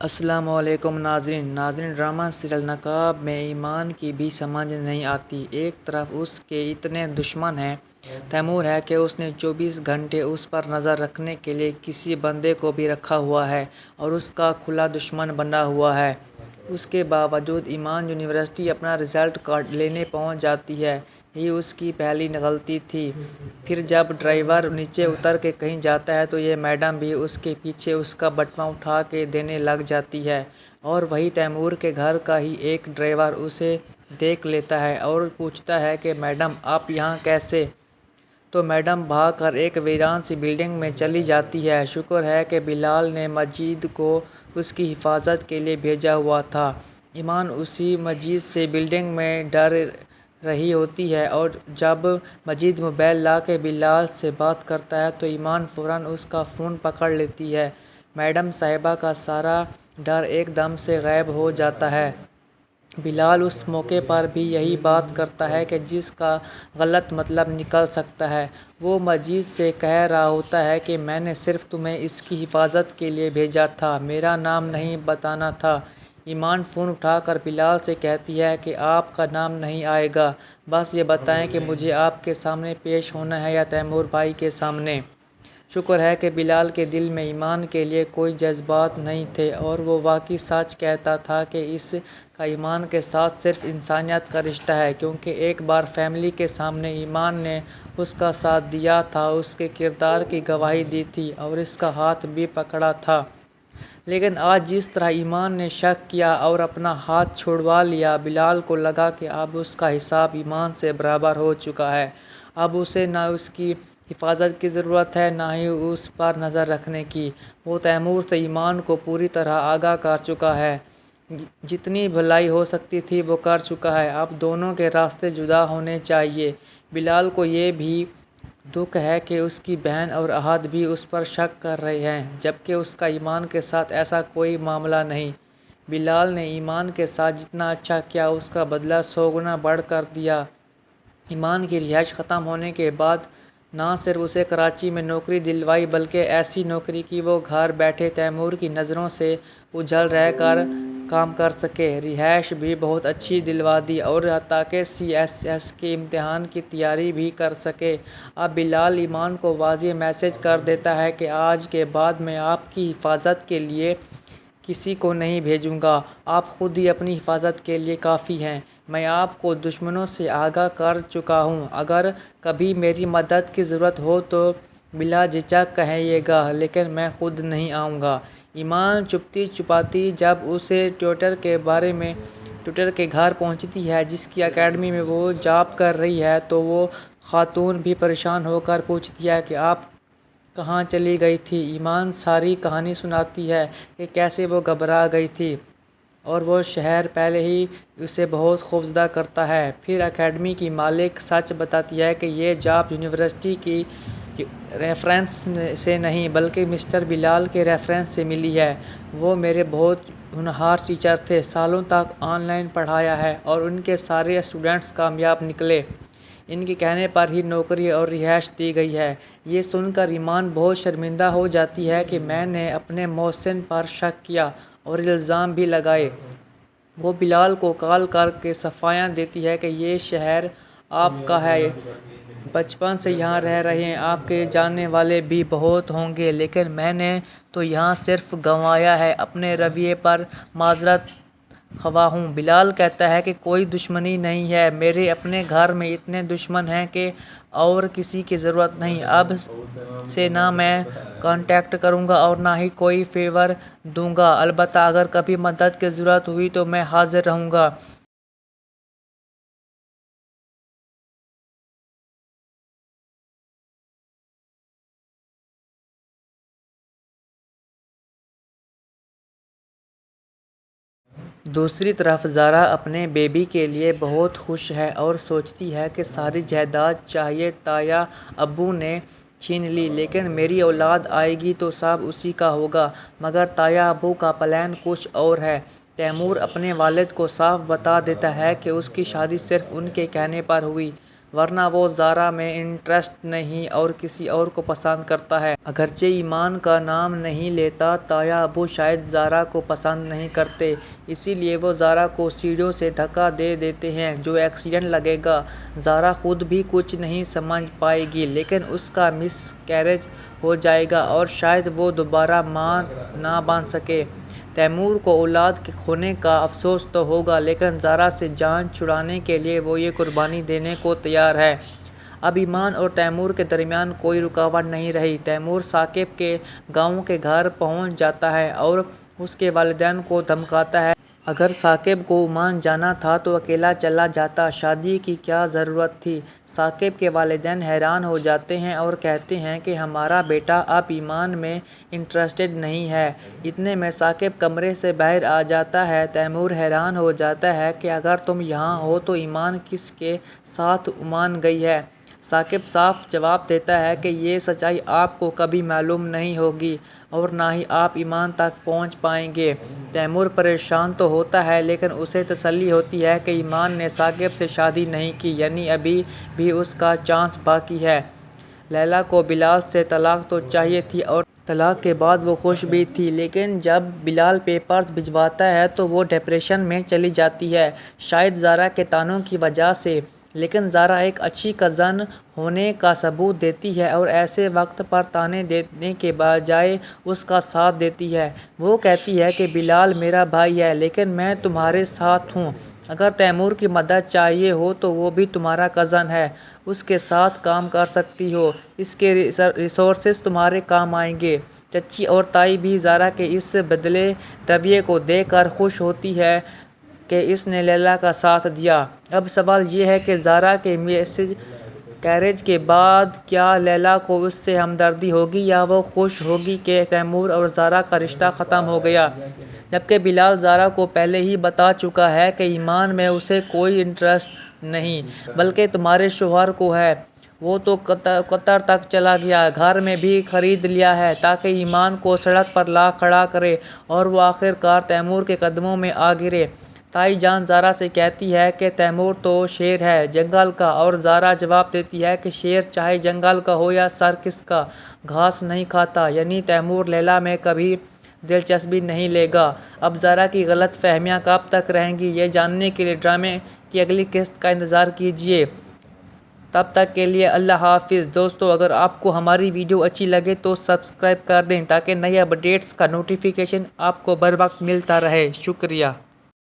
السلام علیکم ناظرین ڈرامہ سیریل نقاب میں ایمان کی بھی سمجھ نہیں آتی۔ ایک طرف اس کے اتنے دشمن ہیں، تیمور ہے کہ اس نے 24 گھنٹے اس پر نظر رکھنے کے لیے کسی بندے کو بھی رکھا ہوا ہے اور اس کا کھلا دشمن بنا ہوا ہے۔ اس کے باوجود ایمان یونیورسٹی اپنا رزلٹ کارڈ لینے پہنچ جاتی ہے، یہی اس کی پہلی غلطی تھی۔ پھر جب ڈرائیور نیچے اتر کے کہیں جاتا ہے تو یہ میڈم بھی اس کے پیچھے اس کا بٹوا اٹھا کے دینے لگ جاتی ہے اور وہی تیمور کے گھر کا ہی ایک ڈرائیور اسے دیکھ لیتا ہے اور پوچھتا ہے کہ میڈم آپ یہاں کیسے؟ تو میڈم بھاگ کر ایک ویران سی بلڈنگ میں چلی جاتی ہے۔ شکر ہے کہ بلال نے مجید کو اس کی حفاظت کے لیے بھیجا ہوا تھا۔ ایمان اسی مجید سے بلڈنگ میں ڈر رہی ہوتی ہے اور جب مجید موبائل لا کے بلال سے بات کرتا ہے تو ایمان فوراً اس کا فون پکڑ لیتی ہے۔ میڈم صاحبہ کا سارا ڈر ایک دم سے غائب ہو جاتا ہے۔ بلال اس موقع پر بھی یہی بات کرتا ہے کہ جس کا غلط مطلب نکل سکتا ہے۔ وہ مجید سے کہہ رہا ہوتا ہے کہ میں نے صرف تمہیں اس کی حفاظت کے لیے بھیجا تھا، میرا نام نہیں بتانا تھا۔ ایمان فون اٹھا کر بلال سے کہتی ہے کہ آپ کا نام نہیں آئے گا، بس یہ بتائیں کہ مجھے آپ کے سامنے پیش ہونا ہے یا تیمور بھائی کے سامنے۔ شکر ہے کہ بلال کے دل میں ایمان کے لیے کوئی جذبات نہیں تھے اور وہ واقعی سچ کہتا تھا کہ اس کا ایمان کے ساتھ صرف انسانیت کا رشتہ ہے، کیونکہ ایک بار فیملی کے سامنے ایمان نے اس کا ساتھ دیا تھا، اس کے کردار کی گواہی دی تھی اور اس کا ہاتھ بھی پکڑا تھا۔ لیکن آج جس طرح ایمان نے شک کیا اور اپنا ہاتھ چھڑوا لیا، بلال کو لگا کہ اب اس کا حساب ایمان سے برابر ہو چکا ہے۔ اب اسے نہ اس کی حفاظت کی ضرورت ہے نہ ہی اس پر نظر رکھنے کی۔ وہ تیمور سے ایمان کو پوری طرح آگاہ کر چکا ہے، جتنی بھلائی ہو سکتی تھی وہ کر چکا ہے۔ اب دونوں کے راستے جدا ہونے چاہیے۔ بلال کو یہ بھی دکھ ہے کہ اس کی بہن اور احد بھی اس پر شک کر رہے ہیں، جبکہ اس کا ایمان کے ساتھ ایسا کوئی معاملہ نہیں۔ بلال نے ایمان کے ساتھ جتنا اچھا کیا اس کا بدلہ 100 گنا بڑھ کر دیا۔ ایمان کی رہائش ختم ہونے کے بعد نہ صرف اسے کراچی میں نوکری دلوائی بلکہ ایسی نوکری کی وہ گھر بیٹھے تیمور کی نظروں سے اوجھل رہ کر کام کر سکے۔ رہائش بھی بہت اچھی دلوا دی اور حتیٰ کہ CSS کے امتحان کی تیاری بھی کر سکے۔ اب بلال ایمان کو واضح میسج کر دیتا ہے کہ آج کے بعد میں آپ کی حفاظت کے لیے کسی کو نہیں بھیجوں گا، آپ خود ہی اپنی حفاظت کے لیے کافی ہیں۔ میں آپ کو دشمنوں سے آگاہ کر چکا ہوں، اگر کبھی میری مدد کی ضرورت ہو تو بلا جھجک کہیے گا، لیکن میں خود نہیں آؤں گا۔ ایمان چپتی چپاتی جب اسے ٹیوٹر کے گھر پہنچتی ہے جس کی اکیڈمی میں وہ جاب کر رہی ہے تو وہ خاتون بھی پریشان ہو کر پوچھتی ہے کہ آپ کہاں چلی گئی تھی؟ ایمان ساری کہانی سناتی ہے کہ کیسے وہ گھبرا گئی تھی اور وہ شہر پہلے ہی اسے بہت خوفزدہ کرتا ہے۔ پھر اکیڈمی کی مالک سچ بتاتی ہے کہ یہ جاب یونیورسٹی کی ریفرنس سے نہیں بلکہ مسٹر بلال کے ریفرنس سے ملی ہے۔ وہ میرے بہت ہونہار ٹیچر تھے، سالوں تک آن لائن پڑھایا ہے اور ان کے سارے اسٹوڈنٹس کامیاب نکلے۔ ان کے کہنے پر ہی نوکری اور رہائش دی گئی ہے۔ یہ سن کر ایمان بہت شرمندہ ہو جاتی ہے کہ میں نے اپنے محسن پر شک کیا اور الزام بھی لگائے۔ وہ بلال کو کال کر کے صفائیاں دیتی ہے کہ یہ شہر آپ کا ہے، بچپن سے یہاں رہ رہے ہیں، آپ کے جاننے والے بھی بہت ہوں گے، لیکن میں نے تو یہاں صرف گنوایا ہے۔ اپنے رویے پر معذرت خواہ ہوں۔ بلال کہتا ہے کہ کوئی دشمنی نہیں ہے، میرے اپنے گھر میں اتنے دشمن ہیں کہ اور کسی کی ضرورت نہیں۔ اب سے نہ میں کانٹیکٹ کروں گا اور نہ ہی کوئی فیور دوں گا، البتہ اگر کبھی مدد کی ضرورت ہوئی تو میں حاضر رہوں گا۔ دوسری طرف زارا اپنے بیبی کے لیے بہت خوش ہے اور سوچتی ہے کہ ساری جائیداد چاہیے تایا ابو نے چھین لی، لیکن میری اولاد آئے گی تو سب اسی کا ہوگا۔ مگر تایا ابو کا پلان کچھ اور ہے۔ تیمور اپنے والد کو صاف بتا دیتا ہے کہ اس کی شادی صرف ان کے کہنے پر ہوئی، ورنہ وہ زارا میں انٹرسٹ نہیں اور کسی اور کو پسند کرتا ہے۔ اگرچہ ایمان کا نام نہیں لیتا، تایا ابو شاید زارا کو پسند نہیں کرتے، اسی لیے وہ زارا کو سیڑھیوں سے دھکا دے دیتے ہیں۔ جو ایکسیڈنٹ لگے گا، زارا خود بھی کچھ نہیں سمجھ پائے گی، لیکن اس کا مس کیریج ہو جائے گا اور شاید وہ دوبارہ ماں نہ بن سکے۔ تیمور کو اولاد کے کھونے کا افسوس تو ہوگا، لیکن زارا سے جان چھڑانے کے لیے وہ یہ قربانی دینے کو تیار ہے۔ اب ایمان اور تیمور کے درمیان کوئی رکاوٹ نہیں رہی۔ تیمور ثاقب کے گاؤں کے گھر پہنچ جاتا ہے اور اس کے والدین کو دھمکاتا ہے۔ اگر ثاقب کو عمان جانا تھا تو اکیلا چلا جاتا، شادی کی کیا ضرورت تھی؟ ثاقب کے والدین حیران ہو جاتے ہیں اور کہتے ہیں کہ ہمارا بیٹا اب ایمان میں انٹرسٹڈ نہیں ہے۔ اتنے میں ثاقب کمرے سے باہر آ جاتا ہے۔ تیمور حیران ہو جاتا ہے کہ اگر تم یہاں ہو تو ایمان کس کے ساتھ عمان گئی ہے؟ ثاقب صاف جواب دیتا ہے کہ یہ سچائی آپ کو کبھی معلوم نہیں ہوگی اور نہ ہی آپ ایمان تک پہنچ پائیں گے۔ تیمور پریشان تو ہوتا ہے، لیکن اسے تسلی ہوتی ہے کہ ایمان نے ثاقب سے شادی نہیں کی، یعنی ابھی بھی اس کا چانس باقی ہے۔ لیلی کو بلال سے طلاق تو چاہیے تھی اور طلاق کے بعد وہ خوش بھی تھی، لیکن جب بلال پیپرز بھجواتا ہے تو وہ ڈپریشن میں چلی جاتی ہے، شاید زارا کے طعنوں کی وجہ سے۔ لیکن زارا ایک اچھی کزن ہونے کا ثبوت دیتی ہے اور ایسے وقت پر طعنے دینے کے بجائے اس کا ساتھ دیتی ہے۔ وہ کہتی ہے کہ بلال میرا بھائی ہے، لیکن میں تمہارے ساتھ ہوں۔ اگر تیمور کی مدد چاہیے ہو تو وہ بھی تمہارا کزن ہے، اس کے ساتھ کام کر سکتی ہو، اس کے ریسورسز تمہارے کام آئیں گے۔ چچی اور تائی بھی زارا کے اس بدلے رویے کو دیکھ کر خوش ہوتی ہے کہ اس نے لیلی کا ساتھ دیا۔ اب سوال یہ ہے کہ زارا کے مس کیریج کے بعد کیا لیلی کو اس سے ہمدردی ہوگی یا وہ خوش ہوگی کہ تیمور اور زارا کا رشتہ ختم ہو گیا؟ جبکہ بلال زارا کو پہلے ہی بتا چکا ہے کہ ایمان میں اسے کوئی انٹرسٹ نہیں، بلکہ تمہارے شوہر کو ہے۔ وہ تو قطر تک چلا گیا، گھر میں بھی خرید لیا ہے تاکہ ایمان کو سڑک پر لا کھڑا کرے اور وہ آخر کار تیمور کے قدموں میں آ گرے۔ تائی جان زارا سے کہتی ہے کہ تیمور تو شیر ہے جنگل کا، اور زارا جواب دیتی ہے کہ شیر چاہے جنگل کا ہو یا سرکس کا، گھاس نہیں کھاتا، یعنی تیمور لیلی میں کبھی دلچسپی نہیں لے گا۔ اب زارا کی غلط فہمیاں کب تک رہیں گی، یہ جاننے کے لیے ڈرامے کی اگلی قسط کا انتظار کیجیے۔ تب تک کے لیے اللہ حافظ۔ دوستو، اگر آپ کو ہماری ویڈیو اچھی لگے تو سبسکرائب کر دیں تاکہ نئے اپڈیٹس کا نوٹیفیکیشن آپ کو بر وقت ملتا رہے۔ شکریہ۔